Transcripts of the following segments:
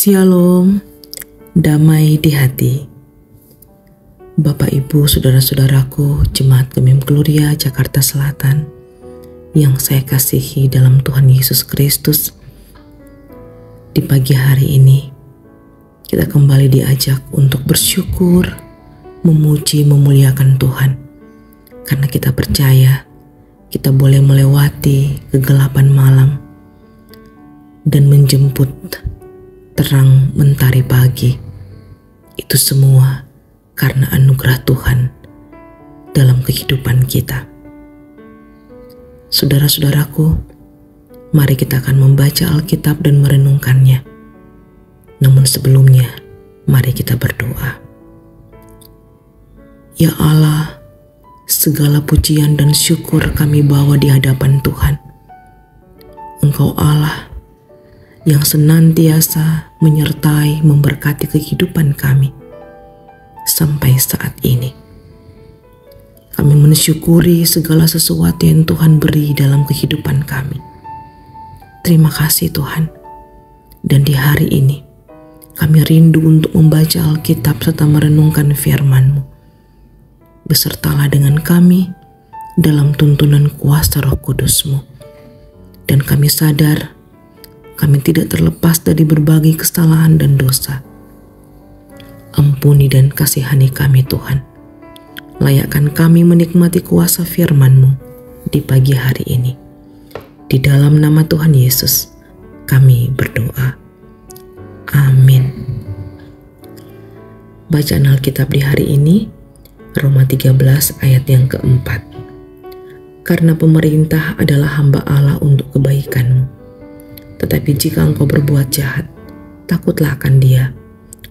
Shalom, damai di hati. Bapak, Ibu, saudara-saudaraku, Jemaat Gemim Gloria Jakarta Selatan yang saya kasihi dalam Tuhan Yesus Kristus. Di pagi hari ini, kita kembali diajak untuk bersyukur, memuji, memuliakan Tuhan. Karena kita percaya, kita boleh melewati kegelapan malam dan menjemput terang mentari pagi. Itu semua karena anugerah Tuhan dalam kehidupan kita. Saudara-saudaraku, mari kita akan membaca Alkitab dan merenungkannya. Namun sebelumnya, mari kita berdoa. Ya Allah, segala pujian dan syukur kami bawa di hadapan Tuhan. Engkau Allah yang senantiasa menyertai, memberkati kehidupan kami sampai saat ini. Kami mensyukuri segala sesuatu yang Tuhan beri dalam kehidupan kami. Terima kasih Tuhan. Dan di hari ini, kami rindu untuk membaca Alkitab serta merenungkan firman-Mu. Besertalah dengan kami dalam tuntunan kuasa Roh Kudus-Mu. Dan kami sadar, kami tidak terlepas dari berbagai kesalahan dan dosa. Ampuni dan kasihani kami Tuhan. Layakkan kami menikmati kuasa firman-Mu di pagi hari ini. Di dalam nama Tuhan Yesus, kami berdoa. Amin. Bacaan Alkitab di hari ini, Roma 13 ayat yang keempat. Karena pemerintah adalah hamba Allah untuk kebaikan-Mu. Tetapi jika engkau berbuat jahat, takutlah akan Dia,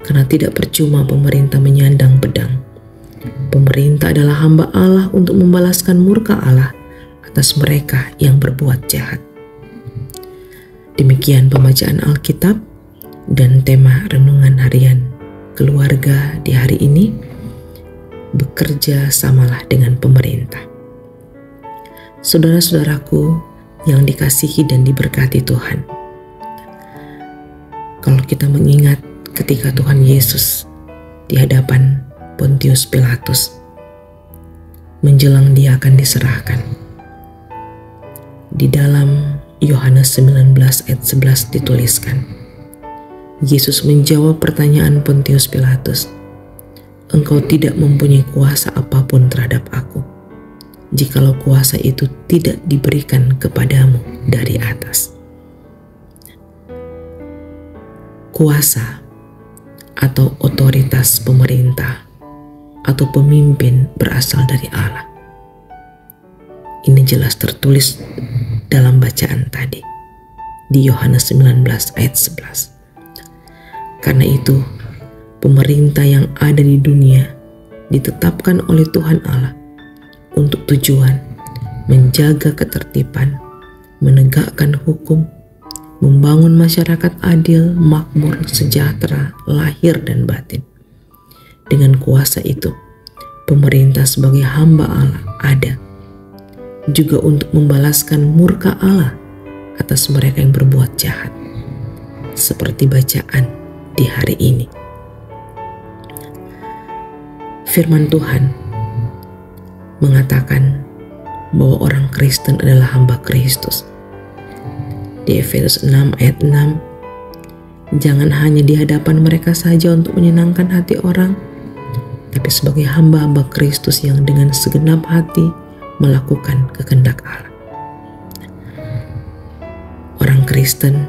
karena tidak percuma pemerintah menyandang pedang. Pemerintah adalah hamba Allah untuk membalaskan murka Allah atas mereka yang berbuat jahat. Demikian pembacaan Alkitab dan tema renungan harian keluarga di hari ini, bekerja samalah dengan pemerintah. Saudara-saudaraku yang dikasihi dan diberkati Tuhan, kalau kita mengingat ketika Tuhan Yesus di hadapan Pontius Pilatus, menjelang Dia akan diserahkan, di dalam Yohanes 19 ayat 11 dituliskan, Yesus menjawab pertanyaan Pontius Pilatus, "Engkau tidak mempunyai kuasa apapun terhadap aku, jikalau kuasa itu tidak diberikan kepadamu dari atas." Kuasa atau otoritas pemerintah atau pemimpin berasal dari Allah. Ini jelas tertulis dalam bacaan tadi di Yohanes 19 ayat 11. Karena itu, pemerintah yang ada di dunia ditetapkan oleh Tuhan Allah untuk tujuan menjaga ketertiban, menegakkan hukum, membangun masyarakat adil, makmur, sejahtera, lahir dan batin. Dengan kuasa itu, pemerintah sebagai hamba Allah ada juga untuk membalaskan murka Allah atas mereka yang berbuat jahat. Seperti bacaan di hari ini. Firman Tuhan mengatakan bahwa orang Kristen adalah hamba Kristus. Di Efesus 6 ayat 6, jangan hanya di hadapan mereka saja untuk menyenangkan hati orang, tapi sebagai hamba-hamba Kristus yang dengan segenap hati melakukan kehendak Allah. Orang Kristen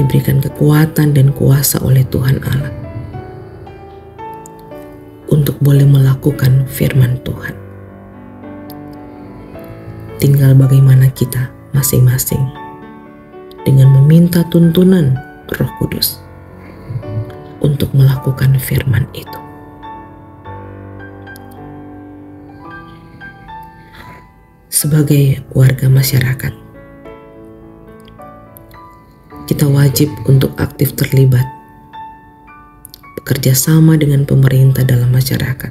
diberikan kekuatan dan kuasa oleh Tuhan Allah untuk boleh melakukan firman Tuhan. Tinggal bagaimana kita masing-masing dengan meminta tuntunan Roh Kudus untuk melakukan firman itu. Sebagai warga masyarakat, kita wajib untuk aktif terlibat, bekerja sama dengan pemerintah dalam masyarakat,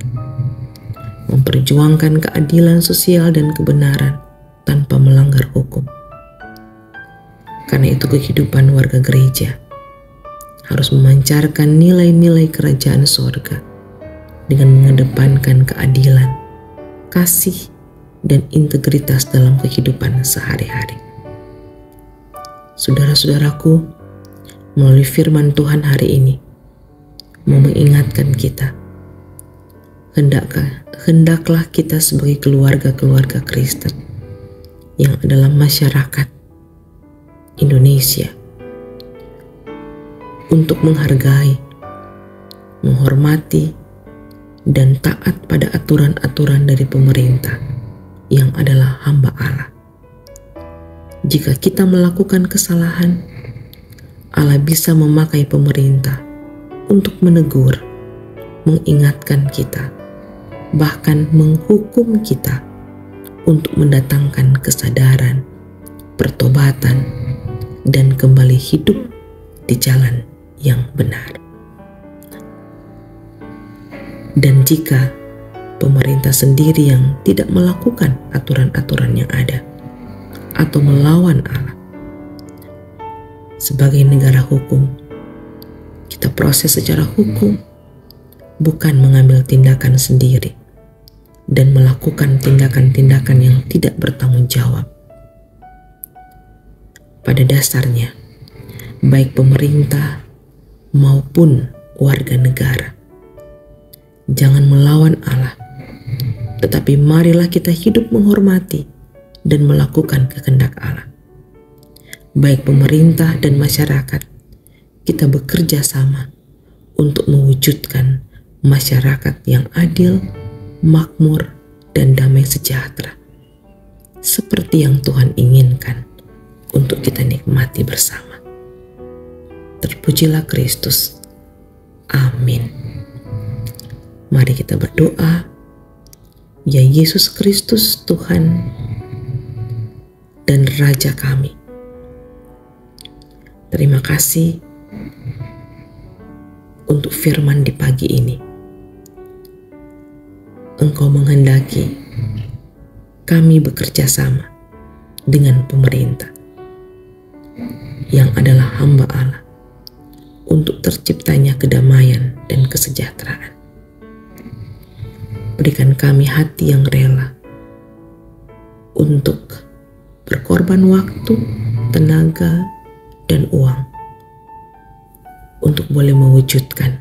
memperjuangkan keadilan sosial dan kebenaran tanpa melanggar hukum. Karena itu kehidupan warga gereja harus memancarkan nilai-nilai kerajaan sorga dengan mengedepankan keadilan, kasih, dan integritas dalam kehidupan sehari-hari. Saudara-saudaraku, melalui firman Tuhan hari ini mau mengingatkan kita, hendaklah kita sebagai keluarga-keluarga Kristen yang adalah masyarakat Indonesia untuk menghargai, menghormati, dan taat pada aturan-aturan dari pemerintah yang adalah hamba Allah. Jika kita melakukan kesalahan, Allah bisa memakai pemerintah untuk menegur, mengingatkan kita, bahkan menghukum kita untuk mendatangkan kesadaran, pertobatan, dan kembali hidup di jalan yang benar. Dan jika pemerintah sendiri yang tidak melakukan aturan-aturan yang ada atau melawan Allah, sebagai negara hukum, kita proses secara hukum, bukan mengambil tindakan sendiri dan melakukan tindakan-tindakan yang tidak bertanggung jawab. Pada dasarnya, baik pemerintah maupun warga negara, jangan melawan Allah, tetapi marilah kita hidup menghormati dan melakukan kehendak Allah. Baik pemerintah dan masyarakat, kita bekerja sama untuk mewujudkan masyarakat yang adil, makmur, dan damai sejahtera, seperti yang Tuhan inginkan untuk kita nikmati bersama. Terpujilah Kristus. Amin. Mari kita berdoa. Ya Yesus Kristus, Tuhan dan Raja kami, terima kasih untuk firman di pagi ini. Engkau menghendaki kami bekerja sama dengan pemerintah yang adalah hamba Allah untuk terciptanya kedamaian dan kesejahteraan. Berikan kami hati yang rela untuk berkorban waktu, tenaga, dan uang untuk boleh mewujudkan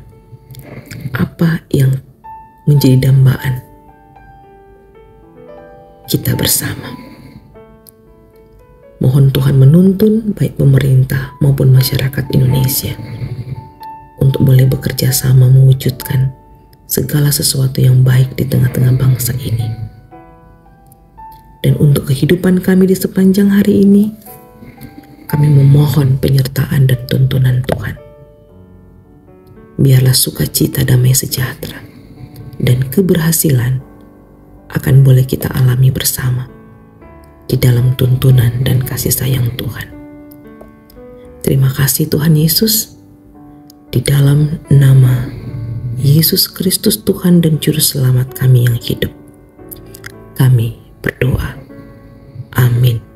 apa yang menjadi dambaan kita bersama. Mohon Tuhan menuntun baik pemerintah maupun masyarakat Indonesia untuk boleh bekerja sama mewujudkan segala sesuatu yang baik di tengah-tengah bangsa ini. Dan untuk kehidupan kami di sepanjang hari ini, kami memohon penyertaan dan tuntunan Tuhan. Biarlah sukacita, damai sejahtera, dan keberhasilan akan boleh kita alami bersama di dalam tuntunan dan kasih sayang Tuhan. Terima kasih Tuhan Yesus. Di dalam nama Yesus Kristus Tuhan dan Juru Selamat kami yang hidup, kami berdoa. Amin.